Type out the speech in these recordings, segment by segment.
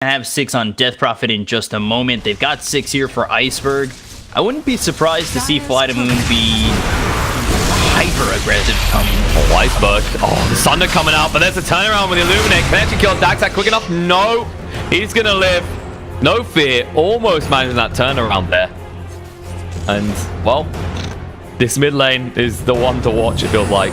have 6 on Death Prophet in just a moment. They've got 6 here for Iceberg. I wouldn't be surprised to see FlyToMoon be hyper-aggressive coming. Oh, Iceberg. Oh, the Sunder coming out, but there's a turnaround with the Illuminate. Can actually kill Daxak quick enough? No. He's going to live. No fear. Almost managing that turnaround there. And, well, this mid lane is the one to watch, it feels like.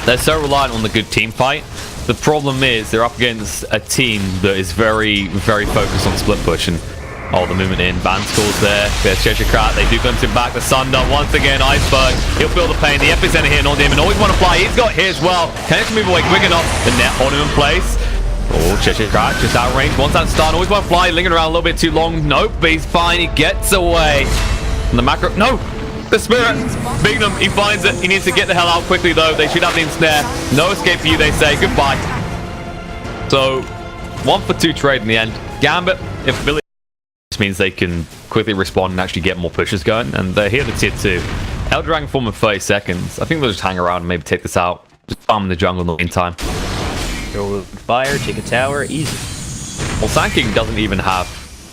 They're so reliant on the good team fight. The problem is they're up against a team that is very, very focused on split push. And oh, the movement in. Ban scores there. There's Cheshire-Krat. They do glimpse him back. The Sunder once again. Iceberg. He'll feel the pain. The epicenter here on him and always want to fly. He's got here as well. Can he move away quick enough? The net holding him in place. Oh, Cheshire-Krat just out of range. Wants that stun. Always want to fly. Lingering around a little bit too long. Nope, but he's fine. He gets away. And the macro. No! The Spirit, Bignum, he finds it. He needs to get the hell out quickly, though. They should have the ensnare. No escape for you, they say. Goodbye. So, 1 for 2 trade in the end. Gambit, if Billy, this means they can quickly respond and actually get more pushes going. And they're here to tier 2. Elder Dragon form in 30 seconds. I think they'll just hang around and maybe take this out. Just farm in the jungle in the meantime. Go fire, take a tower, easy. Well, Sand King doesn't even have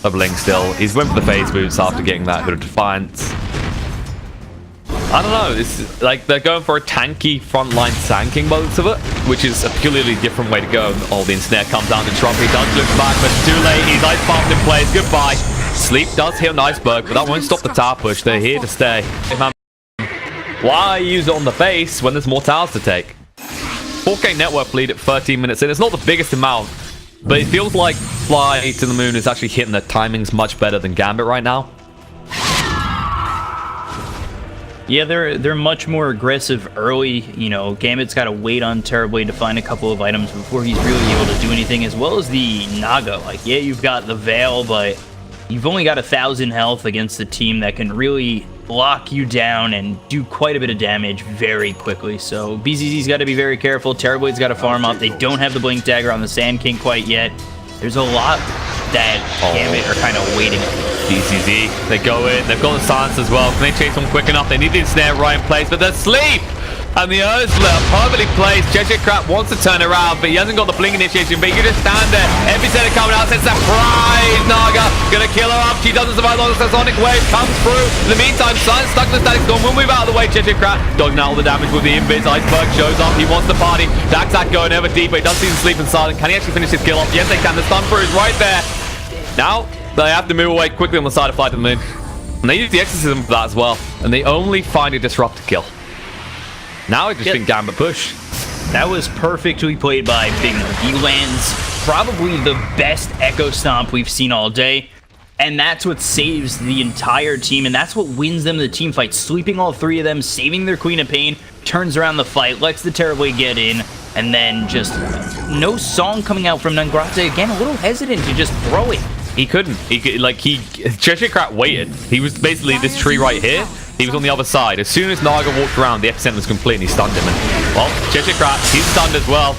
a blink still. He's went for the phase boots after getting that bit of defiance. I don't know, it's like they're going for a tanky frontline Sand King by the looks of it, which is a purely different way to go. Oh, the ensnare comes down to Trump. He does look back, but it's too late. He's ice bombed in place. Goodbye. Sleep does hit on Iceberg, but that won't stop the tower push. They're here to stay. Why use it on the base when there's more towers to take? 4K net worth lead at 13 minutes in. It's not the biggest amount, but it feels like FlyToMoon is actually hitting their timings much better than Gambit right now. Yeah, they're much more aggressive early. You know, Gambit's got to wait on Terrorblade to find a couple of items before he's really able to do anything, as well as the Naga. Like, yeah, you've got the Veil, but you've only got 1,000 health against a team that can really lock you down and do quite a bit of damage very quickly. So BZZ's got to be very careful. Terrorblade's got to farm up. They don't have the Blink Dagger on the Sand King quite yet. There's a lot that Gambit are kind of waiting for. BZZ, they go in, they've got the silence as well. Can they chase them quick enough? They need the ensnare right in place, but they're asleep! And the Earth Split perfectly placed. Cheshire-Krat wants to turn around, but he hasn't got the blink initiation, but he can just stand there. Epicenter coming out, says surprise! Naga gonna kill her up. She doesn't survive long as the Sonic Wave comes through. In the meantime, Silence stuck in the static storm. We'll move out of the way. Cheshire-Krat dogging out all the damage with the invis. Iceberg shows up. He wants the party. Daxak going ever deeper. He does see the sleep and silent. Can he actually finish his kill off? Yes, they can. The stun through is right there. Now, they have to move away quickly on the side of FlyToMoon. And they use the Exorcism for that as well. And they only find a Disrupt to kill. Now I just think Gambit push. That was perfectly played by Bignum. He lands probably the best Echo Stomp we've seen all day. And that's what saves the entire team. And that's what wins them the team fight. Sweeping all 3 of them, saving their Queen of Pain, turns around the fight, lets the Terrorblade get in. And then just no song coming out from Nangrate. Again, a little hesitant to just throw it. He couldn't. Cheshire-Krat waited. He was basically this tree right here. He was on the other side. As soon as Naga walked around, the epicenter was complete and he stunned him. And, well, Cheshire-Krat, he's stunned as well.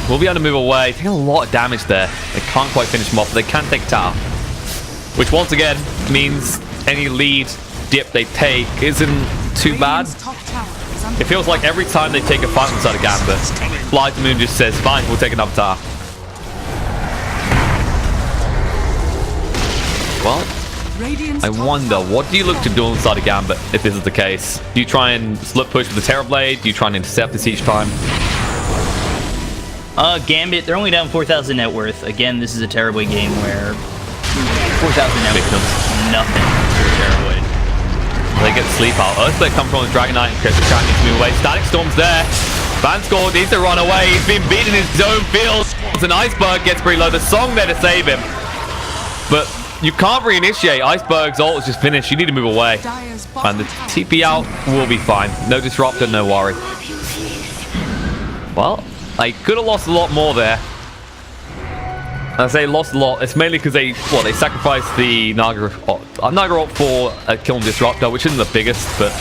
We'll be able to move away. Taking a lot of damage there. They can't quite finish him off, but they can take tower. Which, once again, means any lead dip they take isn't too bad. It feels like every time they take a fight inside of Gambit, FlyToMoon just says, fine, we'll take another tower. Well, I wonder, what do you look to do inside of Gambit if this is the case? Do you try and split push with the Terrorblade? Do you try and intercept this each time? Gambit, they're only down 4,000 net worth. Again, this is a Terrorblade game where 4,000 net worth is nothing for Terrorblade. They get the sleep out. Earthblade comes from the Dragon Knight and Cheshire-Krat needs to move away. Static Storm's there. Vanscore needs to run away. He's been beaten in his own field. An Iceberg gets pretty low. The song there to save him. But you can't reinitiate. Iceberg's ult is just finished. You need to move away. And the TP out will be fine. No disruptor, no worry. Well, I could have lost a lot more there. I say lost a lot. It's mainly because they sacrificed the Naga ult for a kill and disruptor, which isn't the biggest, but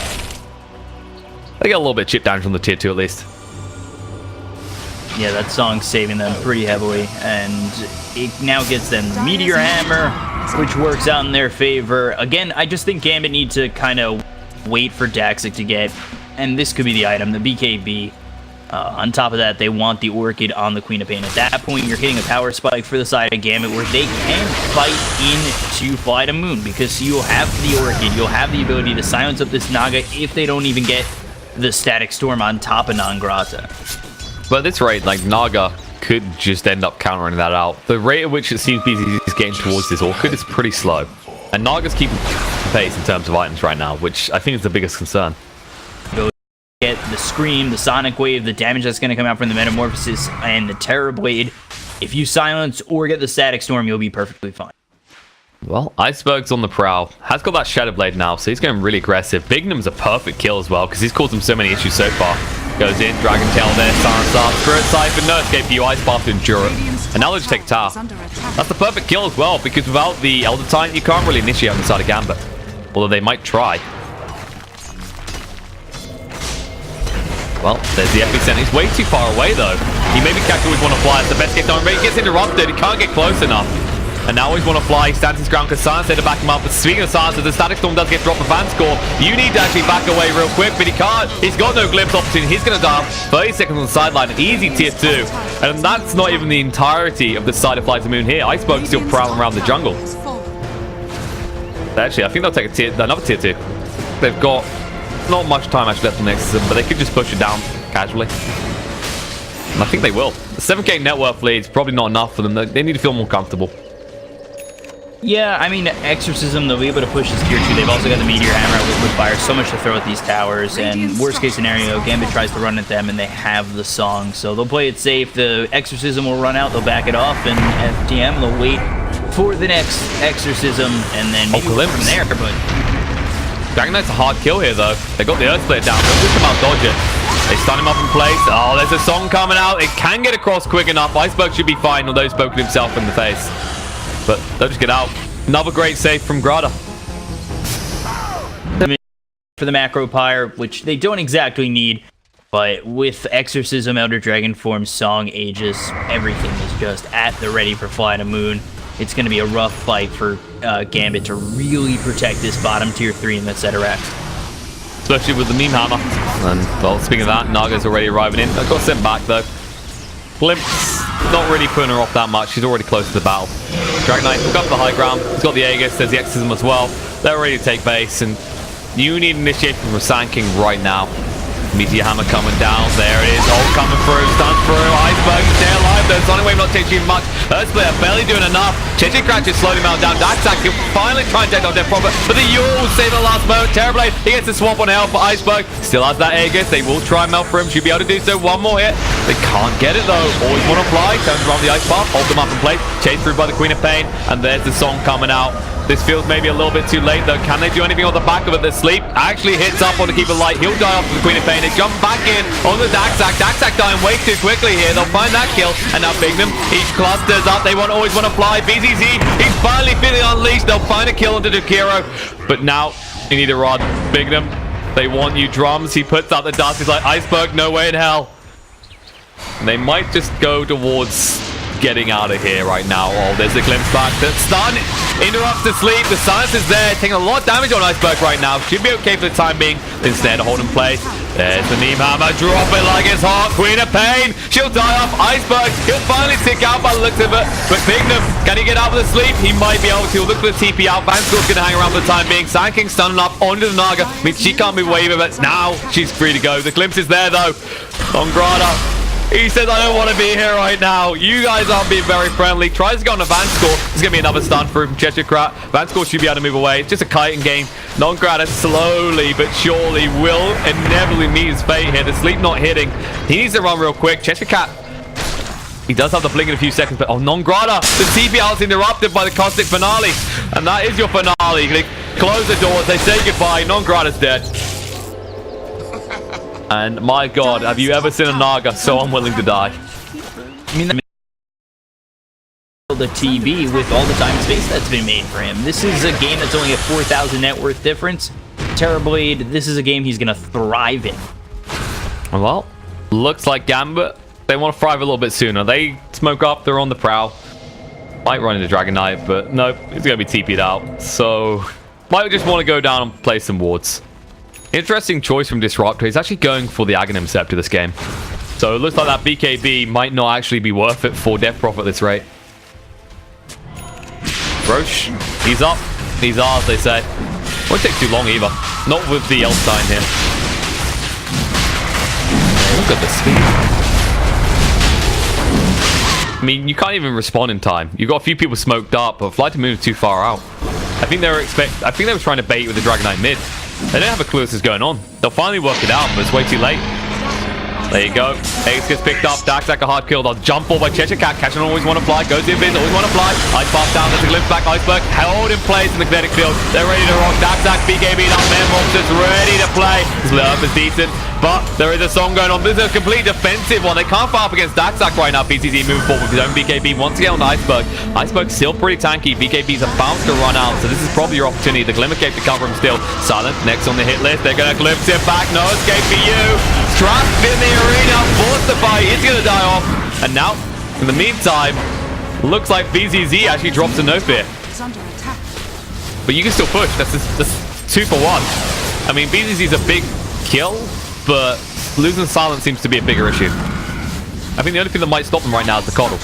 they get a little bit of chip damage on the tier 2 at least. Yeah, that song's saving them pretty heavily, and it now gets them the Meteor Hammer, which works out in their favor. Again, I just think Gambit need to kind of wait for Daxic to get, and this could be the item, the BKB. On top of that, they want the Orchid on the Queen of Pain. At that point, you're hitting a power spike for the side of Gambit where they can fight into FlyToMoon because you'll have the Orchid, you'll have the ability to silence up this Naga if they don't even get the Static Storm on top of Non-Grata. But at this rate, like, Naga could just end up countering that out. The rate at which it seems BZZ is getting towards this Orchid is pretty slow. And Naga's keeping pace in terms of items right now, which I think is the biggest concern. Get the Scream, the Sonic Wave, the damage that's going to come out from the Metamorphosis, and the Terror Blade. If you silence or get the Static Storm, you'll be perfectly fine. Well, Iceberg's on the prowl. Has got that Shadow Blade now, so he's going really aggressive. Bignum's a perfect kill as well, because he's caused him so many issues so far. Goes in, Dragon Tail there, Silence up, Spirit Siphon, no escape for you, Ice Path to endure it. And now they'll just take tower. That's the perfect kill as well, because without the Elder Titan, you can't really initiate on the side of Gambit. Although they might try. Well, there's the epic center. He's way too far away, though. He maybe can't always want to fly. It's the best case scenario. He gets interrupted. He can't get close enough. And now he's want to fly. He stands his ground because Silence there to back him up. But speaking of Silence, the Static Storm does get dropped for Van Score. You need to actually back away real quick, but he can't. He's got no glimpse opportunity. He's going to die 30 seconds on the sideline. Easy tier 2. And that's not even the entirety of the side of FlyToMoon here. Iceberg is still prowling around the jungle. Actually, I think they'll take another tier 2. They've got not much time actually left in the next season, but they could just push it down casually. And I think they will. The 7k net worth lead is probably not enough for them. They need to feel more comfortable. Yeah, I mean, Exorcism, they'll be able to push this tier 2. They've also got the Meteor Hammer with Liquid Fire. So much to throw at these towers. And worst case scenario, Gambit tries to run at them and they have the song. So they'll play it safe. The Exorcism will run out. They'll back it off. And FTM, they'll wait for the next Exorcism. And then maybe from there. But Dragon Knight's a hard kill here, though. They got the Earth Split down. They'll just about dodge it. They stun him up in place. Oh, there's a song coming out. It can get across quick enough. Iceberg should be fine, although he's poking himself in the face. But they'll just get out. Another great save from Grata. For the Macro Pyre, which they don't exactly need, but with Exorcism, Elder Dragon Form, Song, Aegis, everything is just at the ready for FlyToMoon. It's going to be a rough fight for Gambit to really protect this bottom tier 3 in the Zedirax. Especially with the Meme Hammer. And, well, speaking of that, Naga's already arriving in. Got sent back, though. Glimpse, not really putting her off that much. She's already close to the battle. Dragon Knight took up the high ground. He's got the Aegis. There's the Exorcism as well. They're ready to take base. And you need initiation from Sand King right now. Meteor Hammer coming down. There it is. Ult coming through. Stun through. Iceberg is stay alive though. Sonic Wave not taking much. Earthsplitter barely doing enough. Changing Crash is slowing him out down. Daxak can finally try and take out Death Prophet. But the Yule save the last moment. Terrorblade, he gets the swamp on health. But Iceberg still has that Aegis. They will try and melt for him. Should be able to do so. One more hit. They can't get it though. Always want to fly. Turns around the ice path. Hold them up in place. Chased through by the Queen of Pain. And there's the song coming out. This feels maybe a little bit too late though. Can they do anything on the back of it? The sleep actually hits up on the Keeper Light. He'll die off to the Queen of Pain. They jump back in on the Daxak. Daxak dying way too quickly here. They'll find that kill. And now Bignum, he clusters up. They always want to fly. BZZ, he's finally feeling unleashed. They'll find a kill into Dukiro. But now, you need a rod. Bignum, they want you drums. He puts out the dust. He's like, Iceberg, no way in hell. And they might just go towards getting out of here right now. Oh, there's a glimpse back. The stun interrupts the sleep. The silence is there, taking a lot of damage on Iceberg right now. Should be okay for the time being. Instead, hold in place. There's the Meme Hammer. Drop it like it's hot. Queen of Pain. She'll die off. Iceberg. He'll finally tick out by the looks of it. But Bignum, can he get out of the sleep? He might be able to. Look for the TP out. Vanscore's going to hang around for the time being. Sand King stunning up onto the Naga. Means she can't be waving, but now she's free to go. The glimpse is there, though. On Grata. He says, I don't want to be here right now. You guys aren't being very friendly. Tries to go on a Vanscore. There's going to be another stun from Cheshire Cat. Vanscore should be able to move away. It's just a kiting game. Non-Grata slowly but surely will inevitably meet his fate here. The sleep not hitting. He needs to run real quick. Cheshire Cat, he does have the blink in a few seconds, but oh, Non-Grata. The TP out is interrupted by the Caustic Finale. And that is your finale. They close the doors. They say goodbye. Non-Grata's dead. And my god, have you ever seen a Naga so unwilling to die? I mean, the TB with all the time and space that's been made for him. This is a game that's only a 4,000 net worth difference. Terrorblade, this is a game he's going to thrive in. Well, looks like Gambit They want to thrive a little bit sooner. They smoke up. They're on the prowl. Might run into Dragon Knight, but nope. It's going to be TP'd out. So might just want to go down and play some wards. Interesting choice from Disruptor. He's actually going for the Aghanim Scepter this game. So it looks like that BKB might not actually be worth it for Death Prophet at this rate. Roche, he's up. He's ours, they say. Won't take too long either. Not with the Elstein here. Look at the speed. I mean, you can't even respond in time. You've got a few people smoked up, but FlyToMoon is too far out. I think they were trying to bait with the Dragon Knight mid. They don't have a clue what's going on. They'll finally work it out, but it's way too late. There you go. Ace gets picked up. Darksack a hard kill. They'll jump ball by Cheshire Cat. Catching always want to fly. Goes to Invis. Always want to fly. Ice pass down. There's a glimpse back. Iceberg held in place in the kinetic field. They're ready to rock. Darksack, BKB, that Memrox is ready to play. Split up is decent, but there is a song going on. This is a complete defensive one. They can't fire up against Darksack right now. BCZ moving forward with his own BKB once again on Iceberg. Iceberg's still pretty tanky. BKB's about to run out, so this is probably your opportunity. The Glimmer Cape to cover him still. Silent next on the hit list. They're going to glimpse it back. No escape for you. Trapped in the arena. Forced to fight. He's going to die off. And now, in the meantime, looks like BZZ actually drops a no fear. But you can still push. That's 2 for 1. I mean, BZZ's a big kill, but losing Silent seems to be a bigger issue. I think the only thing that might stop them right now is the Coddle.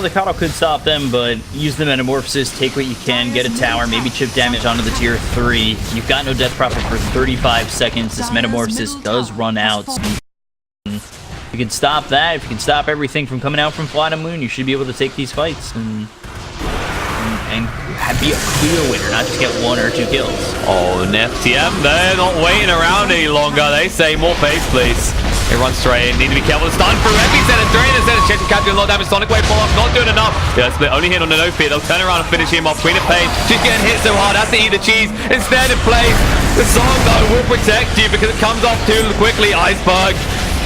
The Coddle could stop them, but use the Metamorphosis, take what you can, get a tower, maybe chip damage onto the tier 3. You've got no Death Prophet for 35 seconds. This Metamorphosis does run out. So if you can stop that, if you can stop everything from coming out from FlyToMoon, you should be able to take these fights and be a clear winner, not just get 1 or 2 kills. Oh, and FTM, they're not waiting around any longer. They say more pace, please. He runs straight in. Need to be careful. Stun through. Epicenter, drain instead of Cheshire Cat doing a lot of damage. Sonic Wave fall off. Not doing enough. Yeah, split. Only hit on the no fear. They'll turn around and finish him off. Queen of Pain. Just getting hit so hard. Has to eat the cheese. Instead it plays. The song, though, will protect you because it comes off too quickly. Iceberg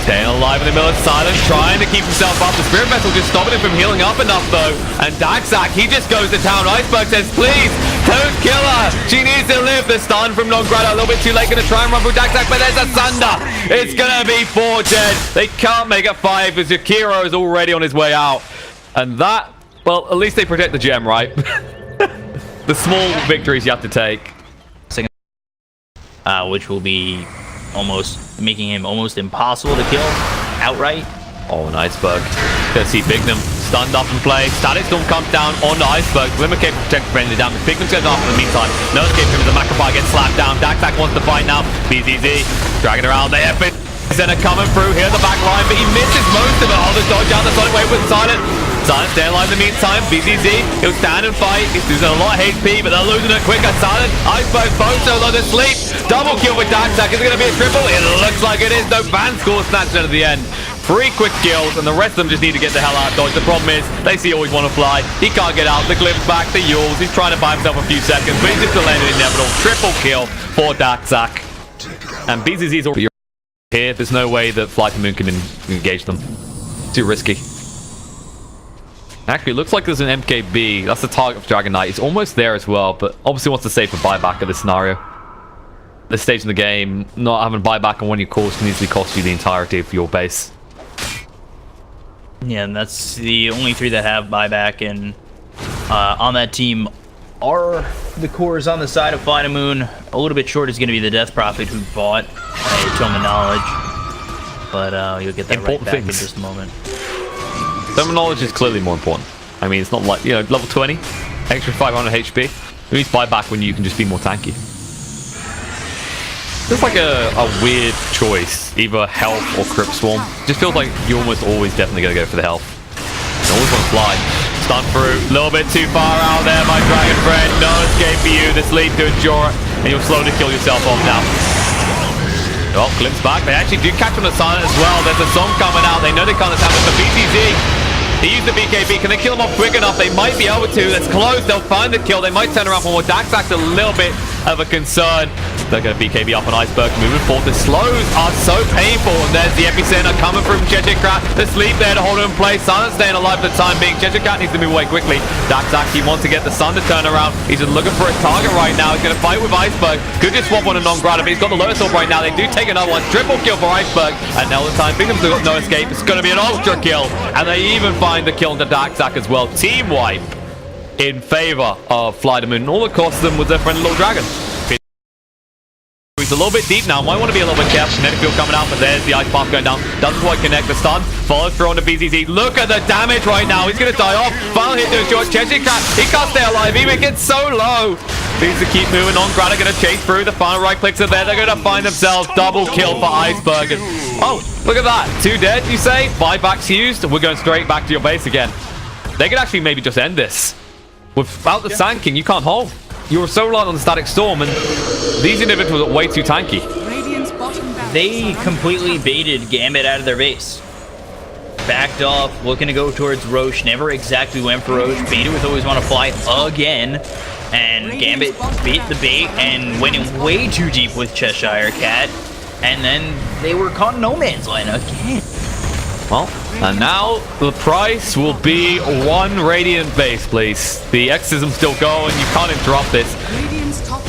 staying alive in the middle of silence, trying to keep himself up. The Spirit Vessel just stopping him from healing up enough, though. And Darksack, he just goes to town. Iceberg says, please, don't kill her. She needs to live. The stun from Nongrado. A little bit too late. Going to try and run through Darksack, but there's a Sunder. It's going to be 4 dead. They can't make it 5 as Yakiro is already on his way out. And that, well, at least they protect the gem, right? The small victories you have to take. Which will be making him almost impossible to kill outright. Oh, an Iceberg. Gonna see Bignum stunned up in play. Static Storm comes down on the Iceberg. Glimmer Cape protect preventing the damage. Bignum's going off in the meantime. No escape from him as the Macropie gets slapped down. Darksack wants to fight now. BZZ dragging around. They have it. Center coming through here, the back line, but he misses most of it. Oh, the dodge out the Sonic Wave with Silent. Silent staying alive in the meantime. BZZ, he'll stand and fight. He's losing a lot of HP, but they're losing it quicker. Silent, Iceberg, both solo to sleep. Double kill with Darksack. Is it going to be a triple? It looks like it is. No ban score snatched at the end. 3 quick kills, and the rest of them just need to get the hell out of dodge. The problem is, they see always want to fly. He can't get out. The glimpse back, the Yules. He's trying to buy himself a few seconds, but he's just delaying the inevitable. Triple kill for Darksack. And BZZ's already here. There's no way that FlyToMoon can engage them. Too risky. Actually, it looks like there's an MKB. That's the target for Dragon Knight. He's almost there as well, but obviously wants to save for buyback at this scenario. This stage in the game, not having buyback on one of your calls can easily cost you the entirety of your base. Yeah, and that's the only 3 that have buyback, and on that team are the cores on the side of FlyToMoon. A little bit short is going to be the Death Prophet, who bought a Tome of Knowledge, but you'll get that right back in just a moment. Tome of Knowledge is clearly more important. I mean, it's not like, you know, level 20, extra 500 HP. It means buyback when you can just be more tanky. It's like a weird choice, either health or Crypt Swarm. Just feels like you're almost always definitely going to go for the health. You always want to fly. Stun through, a little bit too far out there, my dragon friend. No escape for you. This lead to endure it, and you'll slowly kill yourself off now. Oh, glimpse back. They actually do catch on the Silent as well. There's a song coming out. They know they can't attack it, but BTZ, he used the BKB. Can they kill him off quick enough? They might be able to. That's close. They'll find the kill. They might turn around for more. Darksack's a little bit of a concern. They're going to BKB up on Iceberg, moving forward. The slows are so painful, and there's the epicenter coming from Cheshire-Cat. The sleep there to hold him in place. Silent staying alive for the time being. Cheshire-Cat needs to move away quickly. Daxak, he wants to get the sun to turn around. He's just looking for a target right now. He's going to fight with Iceberg. Could just swap on a non-grata, but he's got the Lotus Orb right now. They do take another one. Triple kill for Iceberg, and now the time Bingham's got no escape. It's going to be an ultra kill, and they even find the kill into Daxak as well. Team wipe in favor of FlyToMoon. All it cost them was their friendly little dragon. He's a little bit deep now. Might want to be a little bit careful. Kinetic field coming out, but there's the ice path going down. Doesn't quite connect. The stun follows through on the BZZ. Look at the damage right now. He's going to die off. Final hit to a short. Cheshire-Cat, he can't stay alive. Even gets so low. Needs to keep moving on. Grata going to chase through. The final right clicks are there. They're going to find themselves double kill for Iceberg. And, oh, look at that. 2 dead, you say? 5 backs used. We're going straight back to your base again. They could actually maybe just end this. Without the Sand King, you can't hold. You were so reliant on the Static Storm, and these individuals are way too tanky. They completely baited Gambit out of their base. Backed off, looking to go towards Roche. Never exactly went for Roche. Baited with always want to fly again. And Gambit bait the bait and went in way too deep with Cheshire-Cat. And then they were caught in no man's land again. Well, and now the price will be 1 Radiant base, please. The Exorcism's still going. You can't interrupt this.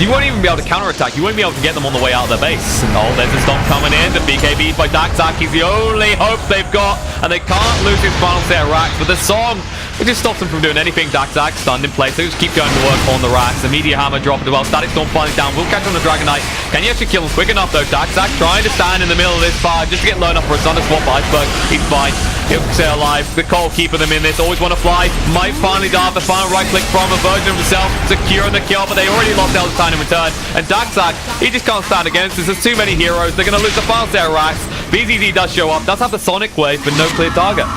You won't even be able to counterattack. You won't be able to get them on the way out of their base. Oh, there's a stomp coming in. The BKB by Daxak. He's the only hope they've got. And they can't lose his final set of racks. But the song, it just stops them from doing anything. Daxak stunned in place. They just keep going to work on the racks. The Meteor Hammer dropped as well. Static Storm falling down. Will catch on the Dragon Knight. Can you actually kill him quick enough, though? Daxak trying to stand in the middle of this fire just to get low enough for a Thunder Swap Iceberg. He's fine. He'll stay alive. The Cole keeping them in this. Always want to fly. Might finally dive. The final right click from a version of himself. Securing the kill, but they already lost Elder Time in return. And Daxak, he just can't stand against this. There's too many heroes. They're going to lose the final set of racks. BZZ does show up. Does have the Sonic Wave, but no clear target.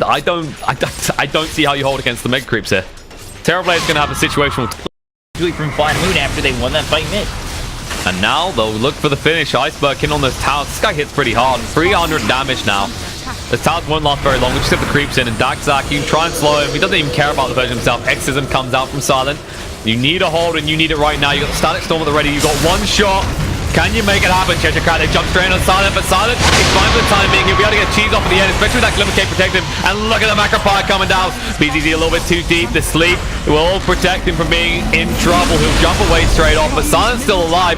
I don't see how you hold against the Mega Creeps here. Terrorblade's going to have a situational from FlyToMoon after they won that fight mid. And now they'll look for the finish. Iceberg in on those towers. This guy hits pretty hard. 300 damage now. The towers won't last very long. We just have the creeps in. And Daxak, you can try and slow him. He doesn't even care about the version himself. Exorcism comes out from Silent. You need a hold, and you need it right now. You got the Static Storm at the ready. You got 1 shot. Can you make it happen? Cheshire-Cat, they jump straight on Silent, but Silent, he's fine for the time being. He'll be able to get cheese off at the end, especially with that Glimmer Cape protecting him. And look at the Macropire coming down. BZZ a little bit too deep. The sleep will protect him from being in trouble. He'll jump away straight off, but Silent's still alive.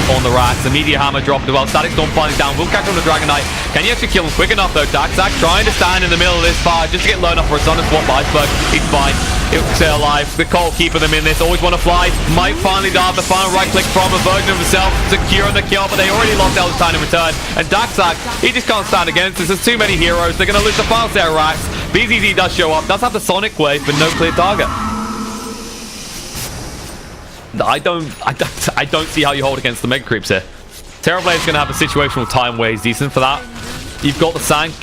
On the racks, the Meteor Hammer dropped as well. Static Storm falling down. Will catch on the Dragon Knight. Can you actually kill him quick enough, though? Daxak trying to stand in the middle of this fire just to get low enough for a Thunder Swap Iceberg. He's fine. He'll stay alive. The Cole keeping them in this. Always want to fly. Might finally dive. The final right click from a version of himself. Securing the kill, but they already lost Elder Time in return. And Daxak, he just can't stand against this. There's too many heroes. They're going to lose the final set of racks. BZZ does show up. Does have the Sonic Wave, but no clear target. I don't see how you hold against the Mega Creeps here. Terrorblade's going to have a situational time where he's decent for that. You've got the Sank.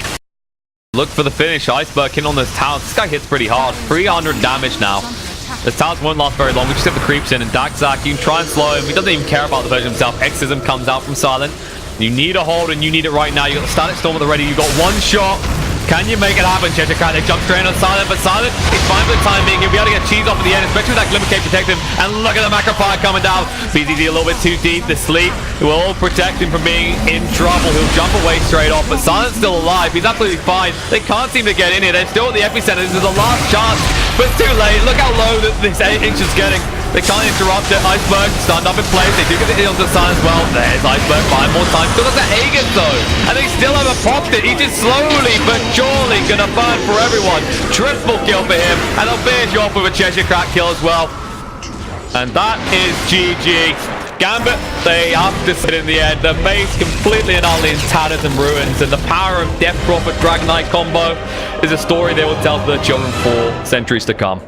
Look for the finish. Iceberg in on those towers. This guy hits pretty hard. 300 damage now. The towers won't last very long. We just have the creeps in. And Daxak, you can try and slow him. He doesn't even care about the version himself. Exorcism comes out from Silent. You need a hold, and you need it right now. You got the Static Storm at the ready. You got 1 shot. Can you make it happen? Cheshire-Cat, they jump straight on Silent, but Silent, he's fine for the time being. He'll be able to get cheese off at the end, especially with that Glimmer Cape protecting him. And look at the Macropire coming down. BZZ a little bit too deep. The sleep will protect him from being in trouble. He'll jump away straight off, but Silent's still alive. He's absolutely fine. They can't seem to get in here. They're still at the epicenter. This is the last chance, but it's too late. Look how low this inch is getting. They can't interrupt it. Iceberg stunned up in place. They do get the heal to the sun as well. There's Iceberg 5 more times. Still got the Aegis though. And they still haven't popped it. He's just slowly but surely gonna burn for everyone. Triple kill for him. And they'll finish you off with a Cheshire-Cat kill as well. And that is GG. Gambit, they have to sit in the end. The base completely and utterly in tatters and ruins. And the power of Death Prophet Dragon Knight combo is a story they will tell to their children for centuries to come.